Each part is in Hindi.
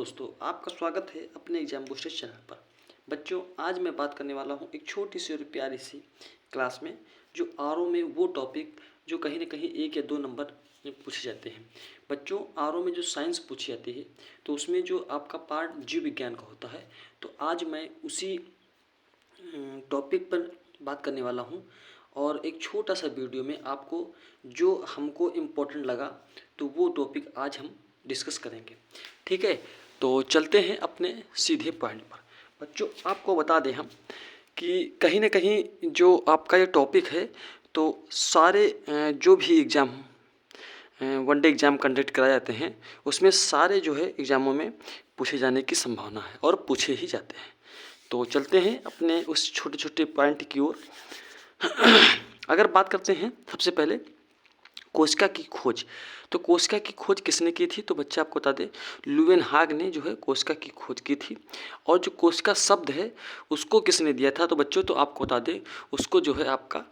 दोस्तों, आपका स्वागत है अपने एग्जाम बूस्टर चैनल पर। बच्चों, आज मैं बात करने वाला हूं एक छोटी सी और प्यारी सी क्लास में, जो आरओ में वो टॉपिक जो कहीं ना कहीं 1 या 2 नंबर में पूछे जाते हैं। बच्चों, आरओ में जो साइंस पूछी जाती है तो उसमें जो आपका पार्ट जीव विज्ञान का होता है, तो आज मैं उसी टॉपिक पर बात करने वाला हूं। और एक छोटा सा वीडियो में आपको जो हमको इम्पोर्टेंट लगा तो वो टॉपिक आज हम डिस्कस करेंगे। ठीक है, तो चलते हैं अपने सीधे पॉइंट पर। बच्चों, आपको बता दें हम कि कहीं ना कहीं जो आपका ये टॉपिक है, तो सारे जो भी एग्ज़ाम वनडे एग्ज़ाम कंडक्ट कराए जाते हैं उसमें सारे जो है एग्ज़ामों में पूछे जाने की संभावना है और पूछे ही जाते हैं। तो चलते हैं अपने उस छोटे छोटे पॉइंट की ओर। अगर बात करते हैं सबसे पहले कोशिका की खोज, तो कोशिका की खोज किसने की थी? तो बच्चे आपको बता दें, लुवेनहाग ने जो है कोशिका की खोज की थी। और जो कोशिका शब्द है उसको किसने दिया था? तो बच्चों तो आपको बता दें, उसको जो है आपका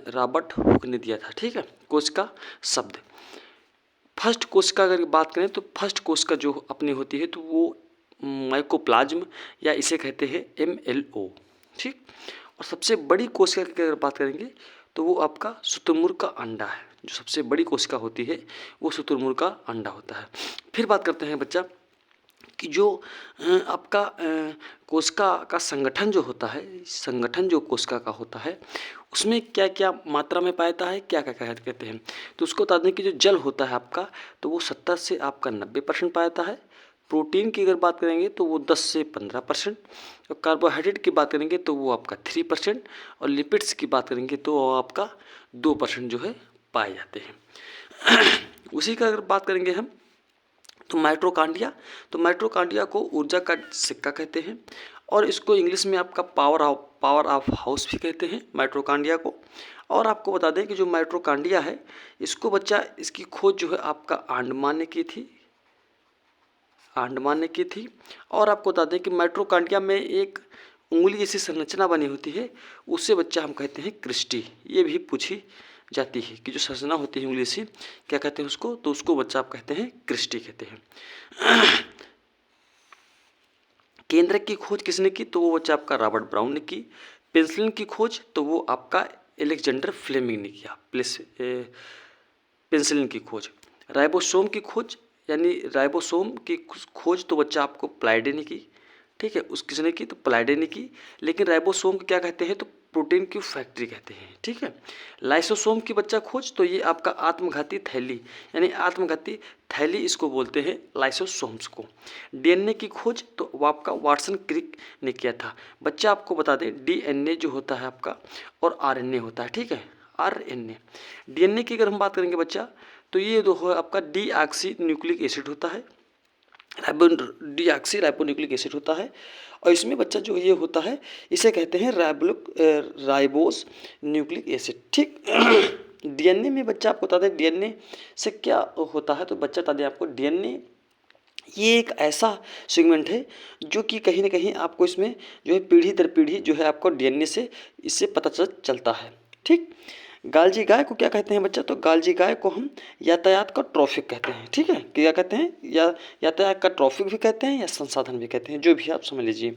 रॉबर्ट हुक ने दिया था। ठीक है, कोशिका शब्द। फर्स्ट कोशिका अगर बात करें तो फर्स्ट कोशिका जो अपनी होती है तो वो माइकोप्लाज्म या इसे कहते हैं MLO। ठीक, और सबसे बड़ी कोशिका की अगर बात करेंगे तो वो आपका शुतुरमुर्ग का अंडा है। जो सबसे बड़ी कोशिका होती है वो शुतुरमुर्ग का अंडा होता है। फिर बात करते हैं बच्चा कि जो आपका कोशिका का संगठन जो होता है, संगठन जो कोशिका का होता है उसमें क्या क्या मात्रा में पाया जाता है, क्या क्या कहते हैं। तो उसको बता दें कि जो जल होता है आपका, तो वो 70 से आपका 90% पाया जाता है। प्रोटीन की अगर बात करेंगे तो वो 10 से 15%। और कार्बोहाइड्रेट की बात करेंगे तो वो आपका 3%। और लिपिड्स की बात करेंगे तो वो आपका 2% जो है पाए जाते हैं। उसी का अगर बात करेंगे हम तो माइटोकॉन्ड्रिया, तो माइटोकॉन्ड्रिया को ऊर्जा का सिक्का कहते हैं। और इसको इंग्लिश में आपका पावर ऑफ हाउस भी कहते हैं माइटोकॉन्ड्रिया को। और आपको बता दें कि जो माइटोकॉन्ड्रिया है इसको बच्चा इसकी खोज जो है आपका अंडमान ने की थी, अंडमान ने की थी। और आपको बता दें कि माइटोकॉन्ड्रिया में एक उंगली जैसी संरचना बनी होती है, उससे बच्चा हम कहते हैं क्रिस्टी। ये भी पूछी जाती है कि जो संरचना होती है उंगली से, क्या कहते हैं उसको? तो उसको बच्चा आप कहते हैं क्रिस्टी कहते हैं। केंद्रक की खोज किसने की? तो वो बच्चा आपका रॉबर्ट ब्राउन ने की। पेंसिलिन की खोज तो वो आपका एलेक्जेंडर फ्लेमिंग ने किया। पेंसिलिन की खोज। राइबोसोम की खोज यानी राइबोसोम की खोज तो बच्चा आपको प्लाइडे ने की। ठीक है, उस किसने की? तो प्लाइडे ने की। लेकिन राइबोसोम को क्या कहते हैं? तो प्रोटीन की फैक्ट्री कहते हैं। ठीक है, लाइसोसोम की बच्चा खोज तो ये आपका आत्मघाती थैली यानी आत्मघाती थैली इसको बोलते हैं लाइसोसोम्स को। डीएनए की खोज तो वो आपका वाटसन क्रिक ने किया था। बच्चा आपको बता दें, डीएनए जो होता है आपका और आरएनए होता है। ठीक है, आरएनए। डीएनए की अगर हम बात करेंगे बच्चा तो ये जो है आपका डीऑक्सी न्यूक्लिक एसिड होता है, डीऑक्सी राइबोन्यूक्लिक एसिड होता है। और इसमें बच्चा जो ये होता है इसे कहते हैं राइबोस न्यूक्लिक एसिड। ठीक। डीएनए में बच्चा आपको बता दें डीएनए से क्या होता है, तो बच्चा बता दें आपको डीएनए ये एक ऐसा सेगमेंट है जो कि कहीं ना कहीं आपको इसमें जो है पीढ़ी दर पीढ़ी जो है आपको डीएनए से इससे पता चलता है। ठीक। गालजी गाय को क्या कहते हैं बच्चा? तो गालजी गाय को हम यातायात का ट्रॉफिक कहते हैं। ठीक है, क्या कहते हैं? यातायात का ट्रॉफिक भी कहते हैं या संसाधन भी कहते हैं, जो भी आप समझ लीजिए।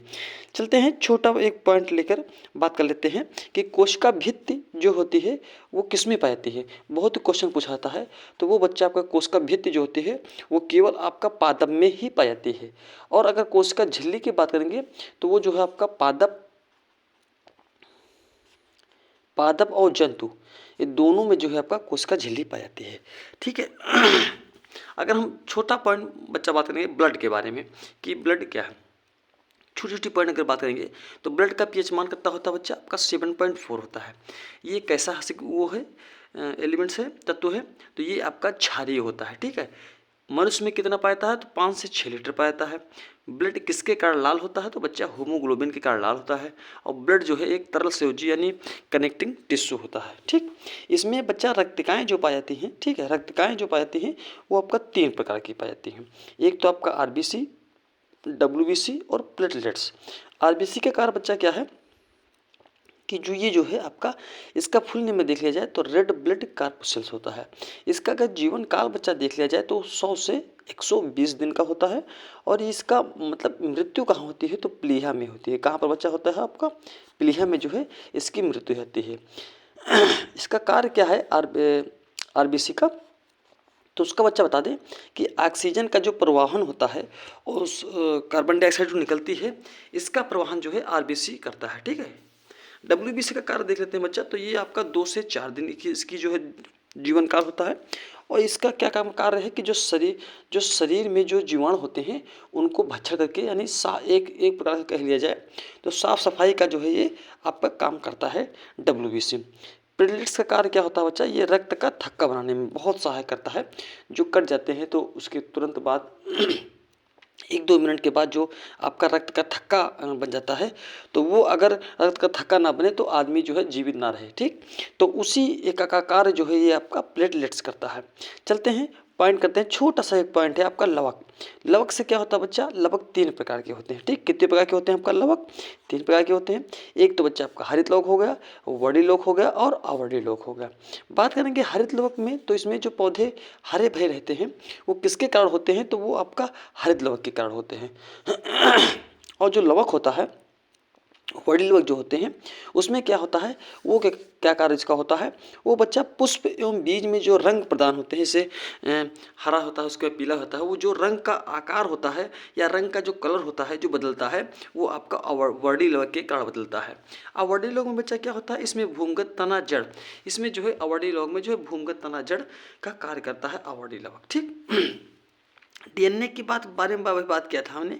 चलते हैं छोटा एक पॉइंट लेकर बात कर लेते हैं कि कोशिका भित्ति जो होती है वो किस में पाई जाती है। बहुत क्वेश्चन पूछाता है, तो वो बच्चा आपका कोशिका भित्ति जो होती है वो केवल आपका पादप में ही पाई जाती है। और अगर कोशिका झिल्ली की बात करेंगे तो वो जो है आपका पादप और जंतु ये दोनों में जो है आपका कोशिका झिल्ली पाई जाती है। ठीक है। अगर हम छोटा पॉइंट बच्चा बात करेंगे ब्लड के बारे में कि ब्लड क्या है, छोटी छोटी पॉइंट अगर बात करेंगे तो ब्लड का पीएच मान कितना होता है बच्चा? आपका 7.4 होता है। ये कैसा वो है एलिमेंट्स है, तत्व है? तो ये आपका क्षारीय होता है। ठीक है, मनुष्य में कितना पाता है? तो 5 से 6 लीटर पाता है। ब्लड किसके कारण लाल होता है? तो बच्चा होमोग्लोबिन के कारण लाल होता है। और ब्लड जो है एक तरल संयोजी यानी कनेक्टिंग टिश्यू होता है। ठीक, इसमें बच्चा रक्तिकाएँ जो पाई जाती हैं, ठीक है, रक्तिकाएँ जो पाई जाती हैं वो आपका 3 प्रकार की पाई जाती हैं। एक तो आपका आरबीसी, डब्ल्यूबीसी और प्लेटलेट्स। आरबीसी का कार्य बच्चा क्या है? कि जो ये जो है आपका इसका फुल नेम में देख लिया जाए तो रेड ब्लड कॉर्पसेल्स होता है। इसका अगर जीवन काल बच्चा देख लिया जाए तो 100 से 120 दिन का होता है। और इसका मतलब मृत्यु कहाँ होती है तो प्लीहा में होती है। कहाँ पर बच्चा होता है आपका प्लीहा में जो है इसकी मृत्यु होती है। इसका कार्य क्या है आरबीसी का, तो उसका बच्चा बता दें कि ऑक्सीजन का जो प्रवाहन होता है और उस कार्बन डाइऑक्साइड जो निकलती है इसका प्रवाहन जो है आरबीसी करता है। ठीक है, डब्ल्यूबीसी का कार्य देख लेते हैं बच्चा। तो ये आपका 2 से 4 दिन की इसकी जो है जीवन काल होता है। और इसका क्या काम कार्य है कि जो शरीर में जो जीवाणु होते हैं उनको भक्षण करके यानी एक प्रकार से कह लिया जाए तो साफ सफाई का जो है ये आपका काम करता है डब्ल्यूबीसी। प्लेटलेट्स का कार्य क्या होता है बच्चा, ये रक्त का थक्का बनाने में बहुत सहायक करता है। जो कट जाते हैं तो उसके तुरंत बाद 1-2 मिनट के बाद जो आपका रक्त का थक्का बन जाता है तो वो अगर रक्त का थक्का ना बने तो आदमी जो है जीवित ना रहे। ठीक, तो उसी एक का कार्य जो है ये आपका प्लेटलेट्स करता है। चलते हैं पॉइंट करते हैं। छोटा सा एक पॉइंट है आपका लवक। लवक से क्या होता है बच्चा, लवक 3 प्रकार के होते हैं। ठीक, कितने प्रकार के होते हैं आपका लवक, 3 प्रकार के होते हैं। एक तो बच्चा आपका हरित लवक हो गया, वर्णी लवक हो गया और अवर्णी लवक हो गया। बात करेंगे हरित लवक में तो इसमें जो पौधे हरे भरे रहते हैं वो किसके कारण होते हैं तो वो आपका हरित लवक के कारण होते हैं। और जो लवक होता है वर्णी लवक जो होते हैं उसमें क्या होता है वो क्या कार्य इसका होता है, वो बच्चा पुष्प एवं बीज में जो रंग प्रदान होते हैं, जैसे हरा होता है उसके बाद पीला होता है, वो जो रंग का आकार होता है या रंग का जो कलर होता है जो बदलता है वो आपका वर्णी लवक के कारण बदलता है। अवर्णी लवक में बच्चा क्या होता है, इसमें भूमिगत तना जड़, इसमें जो है अवर्णी लवक में जो है भूमिगत तना जड़ का कार्य करता है अवर्णी लवक। ठीक, डीएनए की बारे में बात किया था हमने।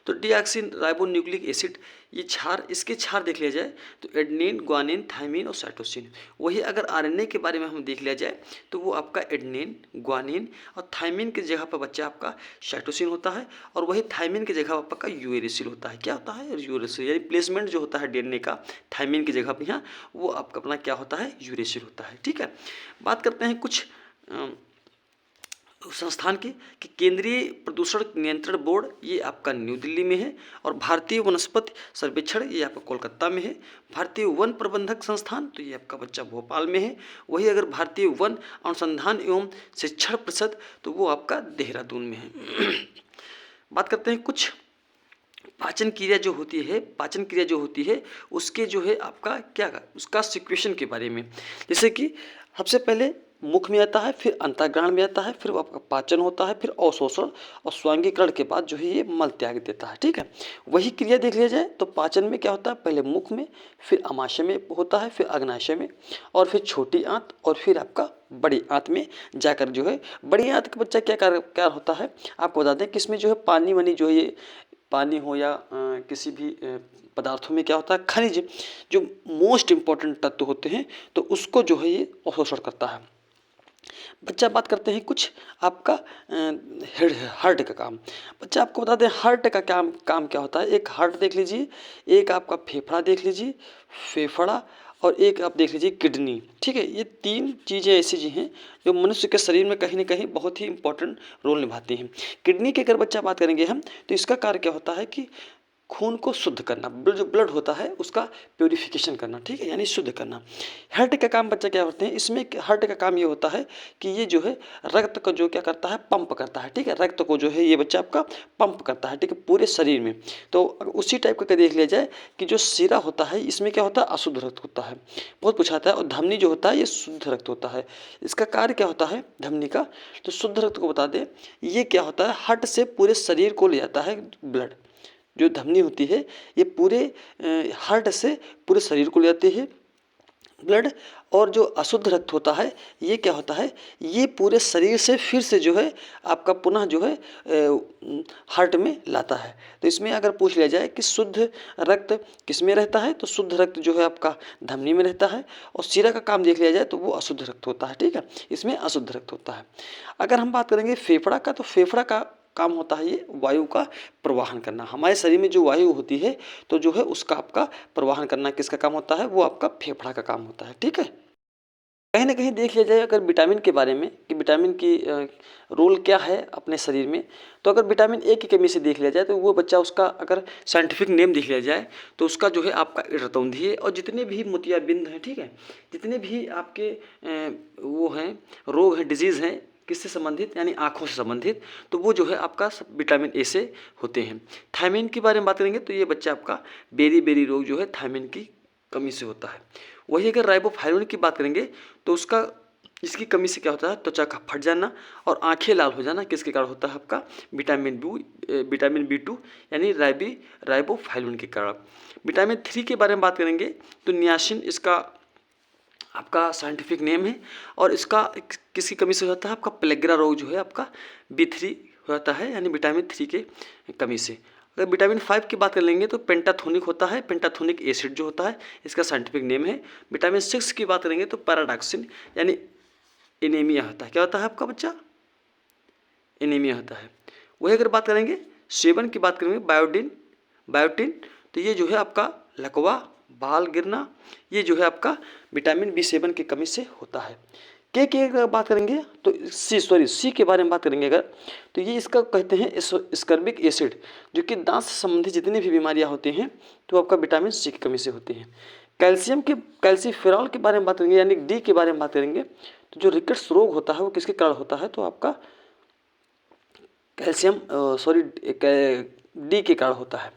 तो डीऑक्सी राइबो न्यूक्लिक एसिड ये क्षार, इसके क्षार देख लिया जाए तो एडेनिन, ग्वानिन, थाइमिन और साइटोसिन। वही अगर आरएनए के बारे में हम देख लिया जाए तो वो आपका एडेनिन, ग्वानिन और थाइमिन की जगह पर बच्चा आपका साइटोसिन होता है। और वही थाइमिन की जगह पर आपका यूरेसिल होता है। क्या होता है यूरेसिल, यानी प्लेसमेंट जो होता है डीएनए का थाइमिन की जगह पर यहाँ वो आपका अपना क्या होता है यूरेसिल होता है। ठीक है, बात करते हैं कुछ संस्थान की कि केंद्रीय प्रदूषण नियंत्रण बोर्ड ये आपका न्यू दिल्ली में है और भारतीय वनस्पति सर्वेक्षण ये आपका कोलकाता में है। भारतीय वन प्रबंधक संस्थान तो ये आपका बच्चा भोपाल में है। वही अगर भारतीय वन अनुसंधान एवं शिक्षण परिषद तो वो आपका देहरादून में है। बात करते हैं कुछ पाचन क्रिया जो होती है उसके जो है आपका क्या उसका सिक्वेशन के बारे में। जैसे कि सबसे पहले मुख में आता है, फिर अंतःग्रहण में आता है, फिर आपका पाचन होता है, फिर अवशोषण और स्वांगीकरण के बाद जो है ये मल त्याग देता है। ठीक है, वही क्रिया देख लिया जाए तो पाचन में क्या होता है, पहले मुख में, फिर अमाशय में होता है, फिर अग्नाशय में और फिर छोटी आंत और फिर आपका बड़ी आंत में जाकर जो है बड़ी आंत का बच्चा क्या होता है आपको बता दें कि इसमें जो है पानी वानी जो है ये पानी हो या किसी भी पदार्थों में क्या होता है खनिज जो मोस्ट इम्पॉर्टेंट तत्व होते हैं तो उसको जो है ये अवशोषण करता है। बच्चा बात करते हैं कुछ आपका हार्ट का काम। बच्चा आपको बता दें हार्ट का काम क्या होता है। एक हार्ट देख लीजिए, एक आपका फेफड़ा देख लीजिए, फेफड़ा और एक आप देख लीजिए किडनी। ठीक है, ये 3 चीज़ें ऐसी चीज़ें हैं जो मनुष्य के शरीर में कहीं ना कहीं बहुत ही इंपॉर्टेंट रोल निभाती हैं। किडनी की अगर बच्चा बात करेंगे हम तो इसका कार्य क्या होता है कि खून को शुद्ध करना, जो ब्लड होता है उसका प्योरीफिकेशन करना। ठीक है, यानी शुद्ध करना। हार्ट का काम बच्चा क्या होते हैं, इसमें हार्ट का काम ये होता है कि ये जो है रक्त को जो क्या करता है पंप करता है। ठीक है, रक्त को जो है ये बच्चा आपका पंप करता है। ठीक है, पूरे शरीर में। तो उसी टाइप का देख लिया जाए कि जो सिरा होता है इसमें क्या होता है अशुद्ध रक्त होता है, बहुत पूछा था। और धमनी जो होता है ये शुद्ध रक्त होता है। इसका कार्य क्या होता है धमनी का, तो शुद्ध रक्त को बता दें ये क्या होता है हार्ट से पूरे शरीर को ले जाता है ब्लड। जो धमनी होती है ये पूरे हार्ट से पूरे शरीर को ले जाती है ब्लड। और जो अशुद्ध रक्त होता है ये क्या होता है ये पूरे शरीर से फिर से जो है आपका पुनः जो है हार्ट में लाता है। तो इसमें अगर पूछ लिया जाए कि शुद्ध रक्त किस में रहता है तो शुद्ध रक्त जो है आपका धमनी में रहता है। और सिरा का काम देख लिया जाए तो वो अशुद्ध रक्त होता है। ठीक है, इसमें अशुद्ध रक्त होता है। अगर हम बात करेंगे फेफड़ा का तो फेफड़ा का काम होता है ये वायु का प्रवाहन करना। हमारे शरीर में जो वायु होती है तो जो है उसका आपका प्रवाहन करना किसका काम होता है वो आपका फेफड़ा का काम होता है। ठीक है। कहीं ना कहीं देख लिया जाए अगर विटामिन के बारे में कि विटामिन की रोल क्या है अपने शरीर में, तो अगर विटामिन ए की कमी से देख लिया जाए तो वो बच्चा, उसका अगर साइंटिफिक नेम देख लिया जाए तो उसका जो है आपका रतौंधी है, और जितने भी मोतियाबिंद हैं, ठीक है, जितने भी आपके वो हैं रोग हैं, डिजीज़ हैं, किससे संबंधित, यानी आँखों से संबंधित, तो वो जो है आपका सब विटामिन ए से होते हैं। थायमिन के बारे में बात करेंगे तो ये बच्चा आपका बेरी बेरी रोग जो है थायमिन की कमी से होता है। वही अगर राइबोफ्लाविन की बात करेंगे तो उसका, इसकी कमी से क्या होता है, त्वचा का फट जाना और आंखें लाल हो जाना, किसके कारण होता है आपका विटामिन B2 यानी राइबोफ्लाविन के कारण। विटामिन 3 के बारे में बात करेंगे तो नियासिन इसका आपका साइंटिफिक नेम है, और इसका किसकी कमी से हो जाता है, आपका प्लेग्रा रोग जो है आपका B3 हो जाता है, यानी विटामिन 3 के कमी से। अगर विटामिन 5 की बात कर लेंगे तो पेंटाथोनिक होता है, पेंटाथोनिक एसिड जो होता है इसका साइंटिफिक नेम है। विटामिन 6 की बात करेंगे तो पैराडॉक्सिन यानी एनीमिया होता है। क्या होता है आपका बच्चा, एनीमिया होता है। वही अगर बात करेंगे 7 की बात करेंगे बायोटिन, तो ये जो है आपका लकवा, बाल गिरना, ये जो है आपका विटामिन B7 की कमी से होता है। के अगर बात करेंगे तो सी के बारे में बात करेंगे अगर, तो ये इसका कहते हैं स्कर्बिक एसिड, जो कि दांत से संबंधित जितनी भी बीमारियां होती हैं तो आपका विटामिन सी की कमी से होती हैं। कैल्सीफेरॉल के बारे में बात करेंगे यानी डी के बारे में बात करेंगे, तो जो रिकेट्स रोग होता है वो किसके कारण होता है, तो आपका डी के कारण होता है।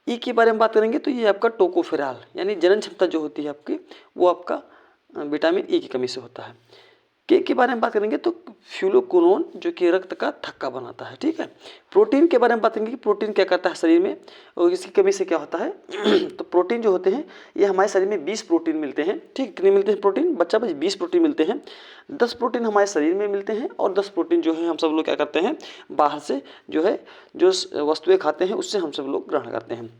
ई के बारे में बात करेंगे तो ये आपका टोकोफेरॉल यानी जनन क्षमता जो होती है आपकी, वो आपका विटामिन ई की कमी से होता है। के बारे में बात करेंगे तो फ्यूलोक्विनोन जो कि रक्त का थक्का बनाता है, ठीक है। प्रोटीन के बारे में बात करेंगे कि प्रोटीन क्या करता है शरीर में और इसकी कमी से क्या होता है तो प्रोटीन जो होते हैं ये हमारे शरीर में 20 प्रोटीन मिलते हैं, ठीक। कितने मिलते हैं प्रोटीन, बच्चा 20 प्रोटीन मिलते हैं। 10 प्रोटीन हमारे शरीर में मिलते हैं और 10 प्रोटीन जो है हम सब लोग क्या करते हैं, बाहर से जो है जो वस्तुएं खाते हैं उससे हम सब लोग ग्रहण करते हैं।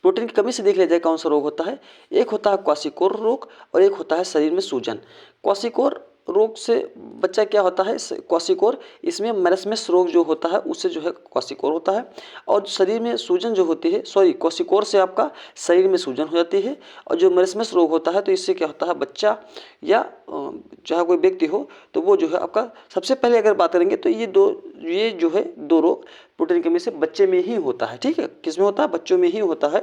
प्रोटीन की कमी से देख लिया जाए कौन सा रोग होता है, एक होता है क्वाशिकोर रोग और एक होता है शरीर में सूजन। क्वाशिकोर रोग से बच्चा क्या होता है, क्वाशिकोर, इसमें मरसमस रोग जो होता है उससे जो है क्वाशिकोर होता है, और शरीर में सूजन जो होती है, क्वाशिकोर से आपका शरीर में सूजन हो जाती है, और जो मरसमस रोग होता है तो इससे क्या होता है बच्चा या चाहे कोई व्यक्ति हो तो वो जो है आपका, सबसे पहले अगर बात करेंगे तो ये जो है दो रोग प्रोटीन की कमी से बच्चे में ही होता है, ठीक है। किसमें होता है, बच्चों में ही होता है,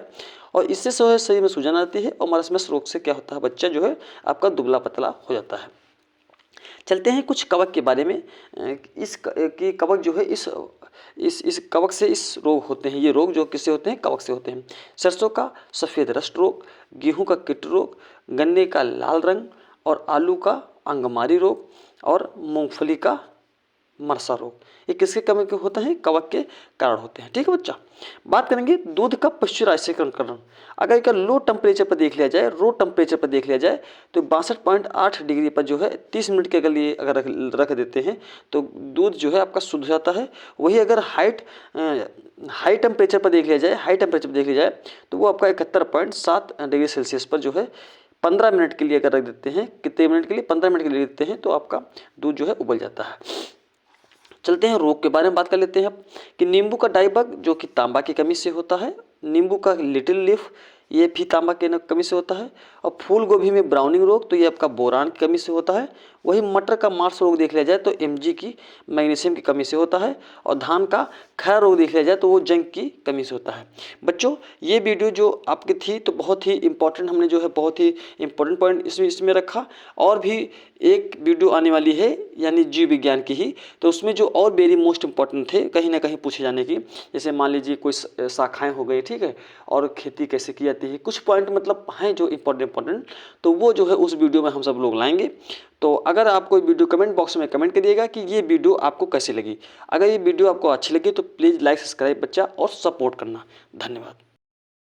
और इससे जो है शरीर में सूजन आती है, और मरसमस रोग से क्या होता है, बच्चा जो है आपका दुबला पतला हो जाता है। चलते हैं कुछ कवक के बारे में, कि कवक जो है इस कवक से इस रोग होते हैं, ये रोग जो किससे होते हैं, कवक से होते हैं। सरसों का सफ़ेद रस्ट रोग, गेहूं का कीट रोग, गन्ने का लाल रंग, और आलू का अंगमारी रोग, और मूंगफली का मरसा रोग, ये किसके कमी के होते हैं, कवक के कारण होते हैं, ठीक है बच्चा। बात करेंगे दूध का पाश्चराइजेशन। अगर एक लो टेम्परेचर पर देख लिया जाए, रो टेम्परेचर पर देख लिया जाए तो 62.8 डिग्री पर जो है 30 मिनट के लिए अगर रख देते हैं तो दूध जो है आपका शुद्ध हो जाता है। वही अगर हाई टेम्परेचर पर देख लिया जाए तो वो आपका 71.7 डिग्री सेल्सियस पर जो है 15 मिनट के लिए अगर रख देते हैं, कितने मिनट के लिए, 15 मिनट के लिए देते हैं, तो आपका दूध जो है उबल जाता है। चलते हैं रोग के बारे में बात कर लेते हैं अब, कि नींबू का डाइबग जो कि तांबा की कमी से होता है, नींबू का लिटिल लीफ ये भी तांबा की कमी से होता है, और फूल गोभी में ब्राउनिंग रोग तो ये आपका बोरान की कमी से होता है। वही मटर का मार्स रोग देख लिया जाए तो Mg की मैग्नीशियम की कमी से होता है, और धान का खैरा रोग देख लिया जाए तो वो जिंक की कमी से होता है। बच्चों ये वीडियो जो आपकी थी तो बहुत ही इंपॉर्टेंट, हमने जो है बहुत ही इंपॉर्टेंट पॉइंट इसमें रखा, और भी एक वीडियो आने वाली है यानी जीव विज्ञान की ही, तो उसमें जो और वेरी मोस्ट इंपॉर्टेंट थे कहीं ना कहीं पूछे जाने की, जैसे मान लीजिए कोई शाखाएं हो गई, ठीक है, और खेती कैसे की जाती है, कुछ पॉइंट मतलब हैं जो इंपॉर्टेंट, तो वो जो है उस वीडियो में हम सब लोग लाएंगे। तो अगर आप कोई वीडियो कमेंट बॉक्स में कमेंट करिएगा कि ये वीडियो आपको कैसी लगी। अगर ये वीडियो आपको अच्छी लगी तो प्लीज़ लाइक सब्सक्राइब बच्चा और सपोर्ट करना। धन्यवाद।